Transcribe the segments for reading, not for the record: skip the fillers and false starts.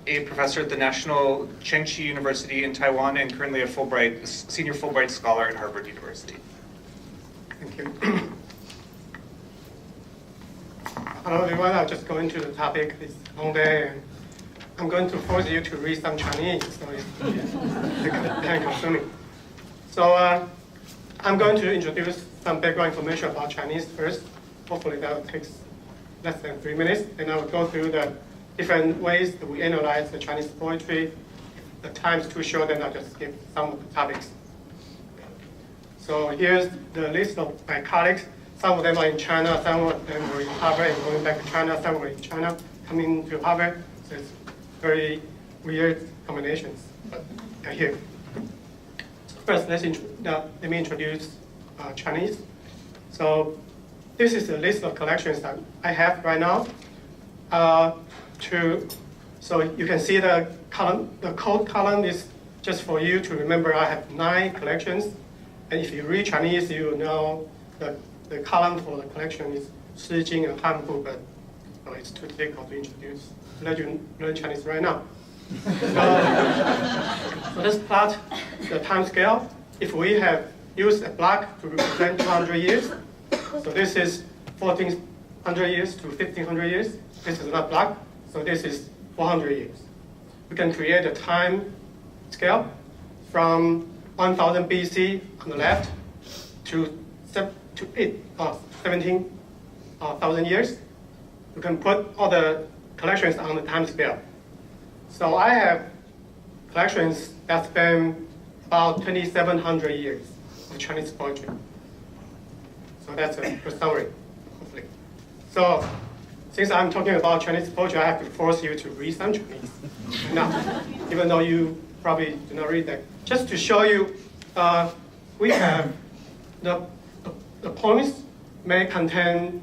a professor at the National Chengchi University in Taiwan and currently a senior Fulbright scholar at Harvard University. Thank you. Hello everyone, I'll just go into the topic. It's a long day and I'm going to force you to read some Chinese, so it's time consuming. So I'm going to introduce some background information about Chinese first. Hopefully that takes less than 3 minutes, and I will go through the different ways that we analyze the Chinese poetry. If the time is too short, then I'll just skip some of the topics. So here's the list of my colleagues. Some of them are in China, some of them were in Harvard and going back to China, some were in China coming to Harvard. So it's very weird combinations, but they're here. So first, let me introduce Chinese. So this is the list of collections that I have right now. So you can see the column, the code column is just for you to remember I have 9 collections. And if you read Chinese, you know that the column for the collection is Shi Jing and Hanfu, but it's too difficult to introduce. Let you learn Chinese right now. So let's plot the time scale. If we have used a block to represent 200 years, so this is 1400 years to 1500 years. This is not block, so this is 400 years. We can create a time scale from 1000 BC on the left to 17,000 years. You can put all the collections on the time scale. So I have collections that span about 2,700 years of Chinese poetry. So that's a good summary, hopefully. So since I'm talking about Chinese poetry, I have to force you to read some Chinese. Now, even though you probably do not read that. Just to show you, we have the poems may contain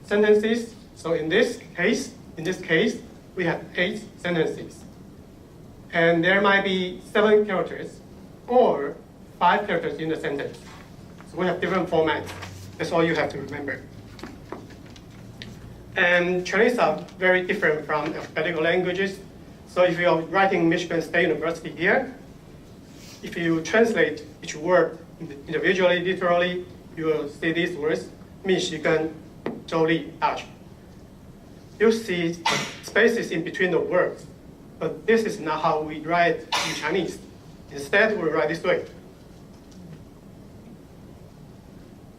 sentences. So in this case, we have 8 sentences. And there might be 7 characters or 5 characters in the sentence. So we have different formats. That's all you have to remember. And Chinese are very different from alphabetical languages. So if you're writing Michigan State University here, if you translate each word individually, literally, you will see these words, Michigan, Chao-Lin, Dutch. You see spaces in between the words, but this is not how we write in Chinese. Instead, we write this way.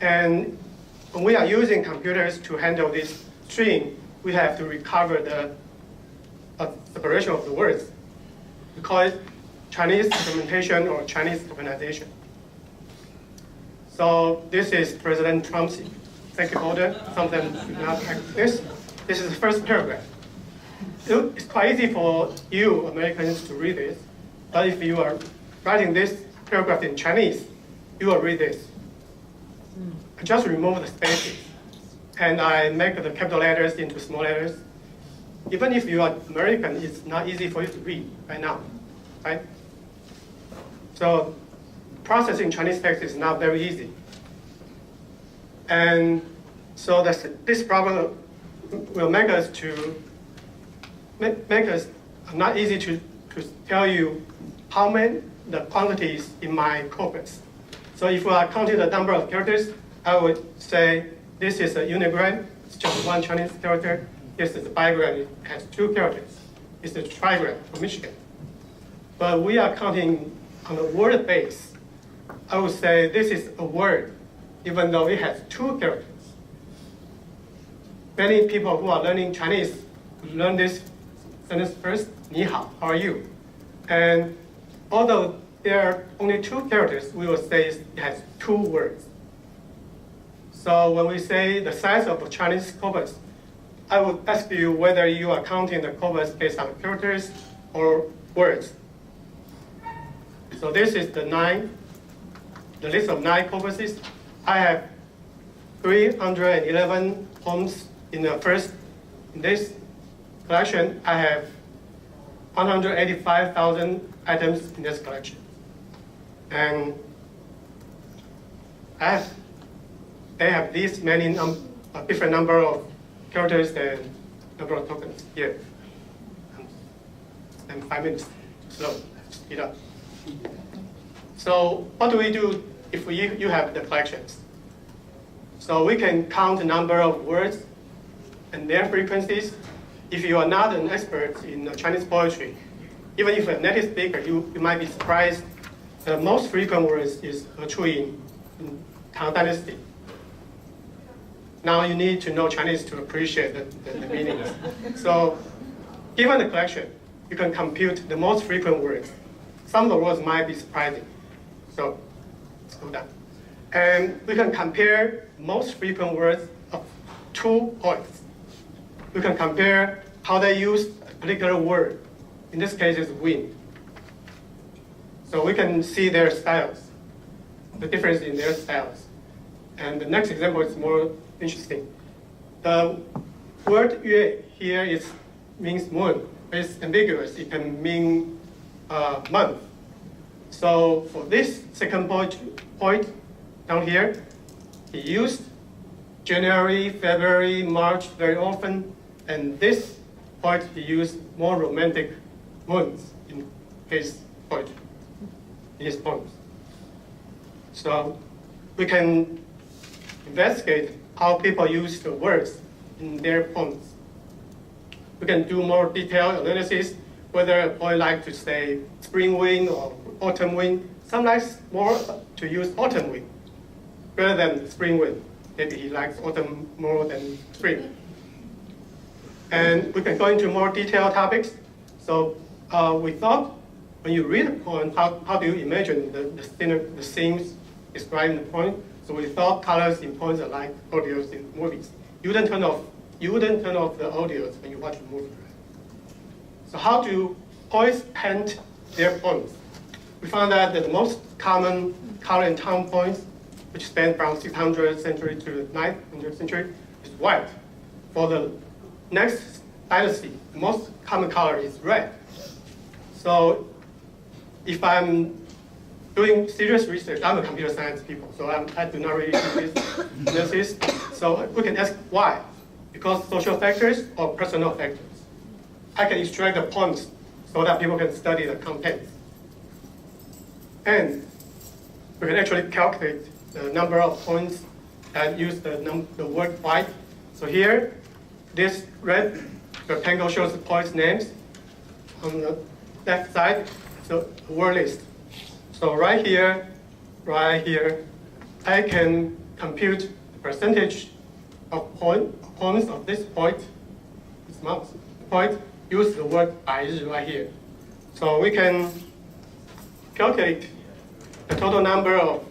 And when we are using computers to handle this string, we have to recover the separation of the words. We call it Chinese implementation or Chinese tokenization. So this is President Trump's executive order. Some of them do not like this. This is the first paragraph. It's quite easy for you Americans to read this, but if you are writing this paragraph in Chinese, you will read this. I just remove the spaces, and I make the capital letters into small letters. Even if you are American, it's not easy for you to read right now, right? So processing Chinese text is not very easy. And so this problem will make us not easy to tell you how many the quantities in my corpus. So if we are counting the number of characters, I would say this is a unigram, it's just 1 Chinese character. This is a bigram, it has 2 characters. It's a trigram for Michigan. But we are counting on the word base. I would say this is a word, even though it has 2 characters. Many people who are learning Chinese learn this sentence first, 你好, how are you? And although there are only 2 characters, we will say it has 2 words. So when we say the size of a Chinese corpus, I would ask you whether you are counting the corpus based on characters or words. So this is the list of 9 corpuses. I have 311 poems in this collection. I have 185,000 items in this collection. And they have this many different number of characters and number of tokens here. and 5 minutes slow, speed up. So what do we do if you have the collections? So we can count the number of words and their frequencies. If you are not an expert in Chinese poetry, even if you're a native speaker, you might be surprised. The most frequent words is actually in Tang dynasty. Now you need to know Chinese to appreciate the meanings. So given the collection, you can compute the most frequent words. Some of the words might be surprising. So let's go down. And we can compare most frequent words of 2 poets. We can compare how they use a particular word. In this case, it's wind. So we can see their styles, the difference in their styles. And the next example is more interesting. The word yue here means moon. It's ambiguous. It can mean month. So for this second point down here, he used January, February, March very often. And this point, he used more romantic moons in his poetry, in his poems. So we can investigate how people use the words in their poems. We can do more detailed analysis, whether a poet likes to say spring wind or autumn wind. Some likes more to use autumn wind rather than spring wind. Maybe he likes autumn more than spring. And we can go into more detailed topics. So we thought, when you read a poem, how do you imagine the scenes described in the poem? So we thought colors in poems are like audios in movies. You wouldn't turn off the audios when you watch a movie. So how do poets paint their poems? We found that the most common color in Tang poems, which span from 600th century to 900th century, is white. For the next dynasty, the most common color is red. So if I'm doing serious research, I'm a computer science people, so I do not really do this analysis. So we can ask why. Because social factors or personal factors. I can extract the poems so that people can study the contents. And we can actually calculate the number of poems that use the word white. So here, this red rectangle shows the poets' names. On the left side, so the word list. So right here, I can compute the percentage of poems of this poet, use the word 白日 right here. So we can calculate the total number of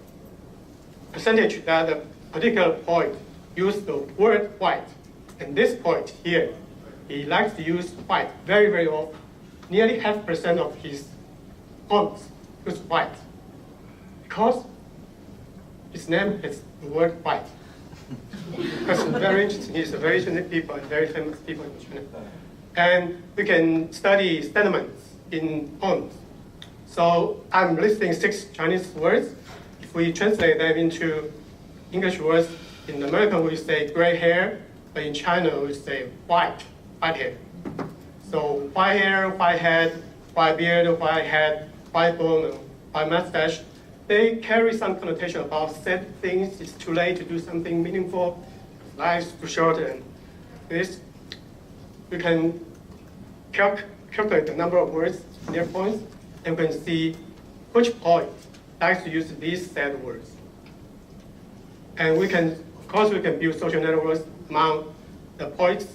percentage that a particular poet used the word white. And this poet here, he likes to use white very, very often. Nearly 0.5% of his poems use white. Because his name is the word white. Because very interesting, he's a very interesting people and very famous people in China. And we can study sentiments in poems. So I'm listing 6 Chinese words. If we translate them into English words, in American we say gray hair, but in China we say white hair. So white hair, white head, white beard, white head, white bone, and white mustache, they carry some connotation about sad things. It's too late to do something meaningful. Life's too short, and this we can calculate the number of words in their poems, and we can see which poet likes to use these sad words. And we can, of course, we can build social networks among the poets.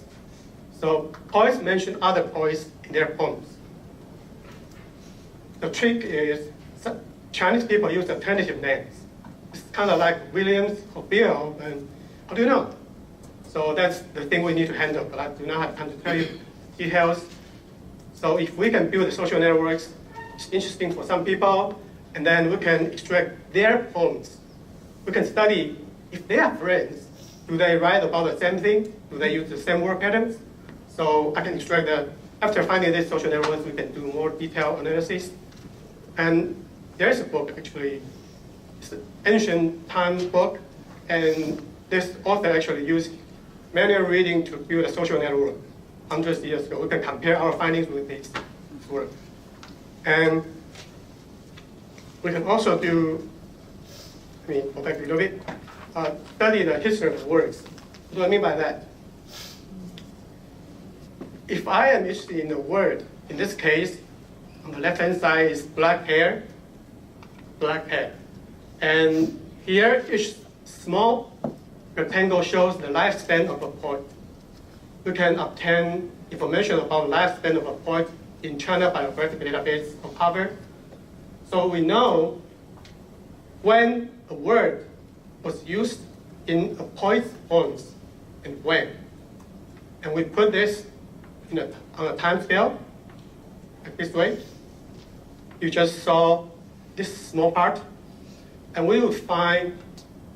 So poets mention other poets in their poems. The trick is Chinese people use alternative names. It's kind of like Williams or Bill, and how do you know? So that's the thing we need to handle, but I do not have time to tell you details. So if we can build social networks, it's interesting for some people, and then we can extract their poems. We can study if they are friends, do they write about the same thing? Do they use the same word patterns? So I can extract that. After finding these social networks, we can do more detailed analysis. And there is a book, actually, it's an ancient time book, and this author actually used manual reading to build a social network hundreds of years ago. We can compare our findings with this. work. And we can also do, go back a little bit, study the history of the words. What do I mean by that? If I am interested in a word, in this case, on the left-hand side is black hair, and here each small rectangle shows the lifespan of a poet. You can obtain information about the lifespan of a poet in China Biographical Database of Harvard. So we know when a word was used in a poet's poems and when. And we put this on a time scale, like this way. You just saw this small part, and we will find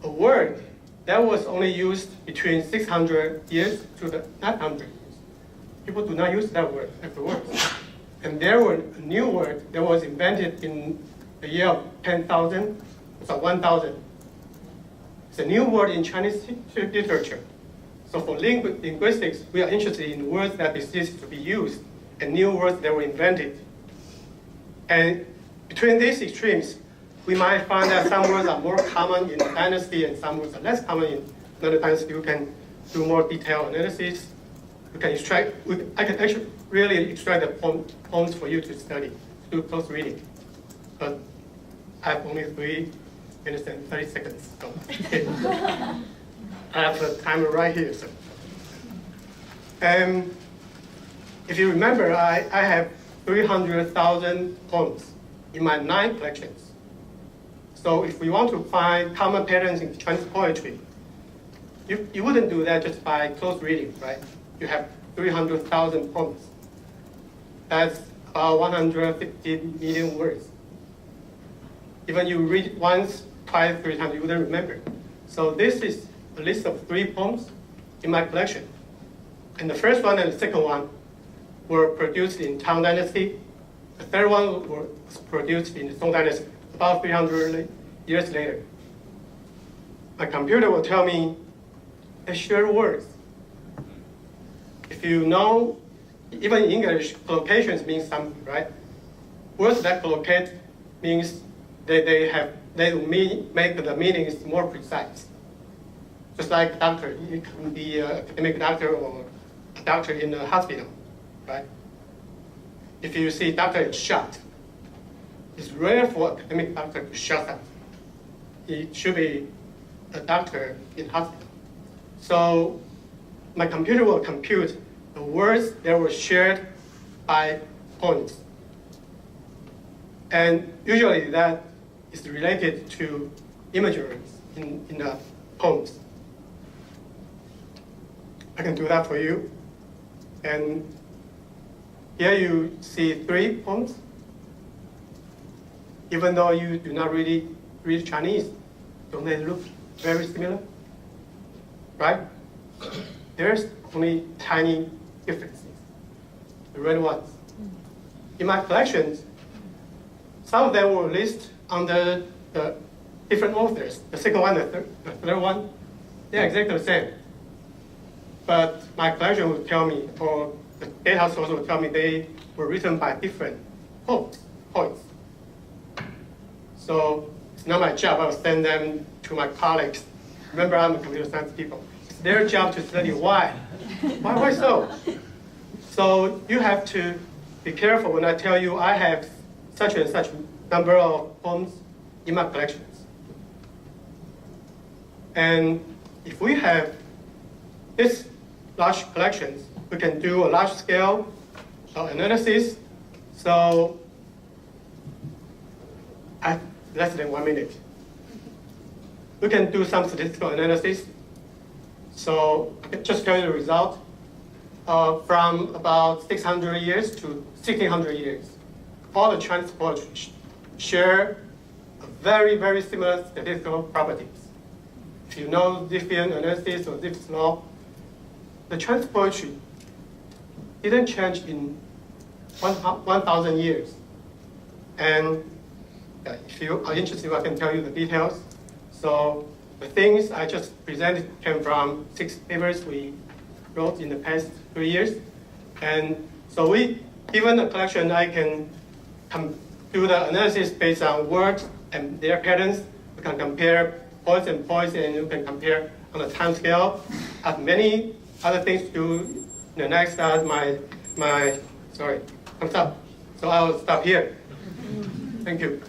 a word that was only used between 600 years to the 900 years. People do not use that word afterwards. And there was a new word that was invented in the year of 10,000, so 1,000. It's a new word in Chinese literature. So for linguistics, we are interested in words that ceased to be used and new words that were invented. And between these extremes, we might find that some words are more common in a dynasty and some words are less common in another dynasty. You can do more detailed analysis. We can extract, I can actually really extract the poems for you to study, to do close reading. But I have only 3 minutes and 30 seconds. So I have the timer right here. So. If you remember, I have 300,000 poems in my 9 collections. So if we want to find common patterns in Chinese poetry, you wouldn't do that just by close reading, right? You have 300,000 poems. That's about 150 million words. Even you read once, twice, 3 times, you wouldn't remember. So this is a list of 3 poems in my collection. And the first one and the second one were produced in Tang Dynasty. The third one was produced in the Song Dynasty, about 300 years later. My computer will tell me they share words. If you know, even in English, collocations mean something, right? Words that collocate means they make the meanings more precise. Just like doctor, you can be an academic doctor or a doctor in a hospital, right? If you see doctor is shot, it's rare for an academic doctor to shut up. He should be a doctor in hospital. So my computer will compute the words that were shared by points. And usually that is related to imagery in the poems. I can do that for you. And here you see 3 poems. Even though you do not really read Chinese, don't they look very similar? Right? There's only tiny differences. The red ones. In my collections, some of them were listed under the different authors. The second one, the third one, they're exactly the same. But my collection would tell me, or the data source would tell me they were written by different poets. So it's not my job. I'll send them to my colleagues. Remember, I'm a computer science people. It's their job to study why. Why so? So you have to be careful when I tell you I have such and such number of poems in my collections. And if we have this large collections, we can do a large scale analysis. So at less than 1 minute, we can do some statistical analysis. So I can just tell you the result. From about 600 years to 1600 years, all the Chinese poetry share very, very similar statistical properties. If you know Diffie analysis or Diffie's law, the Chinese poetry didn't change in 1,000 years. And if you are interested, I can tell you the details. So the things I just presented came from 6 papers we wrote in the past 3 years. And so we given a collection, I can do the analysis based on words and their patterns. We can compare points and points, and you can compare on a time scale. I have many other things to do. The next my thumbs up. So I'll stop here. Thank you.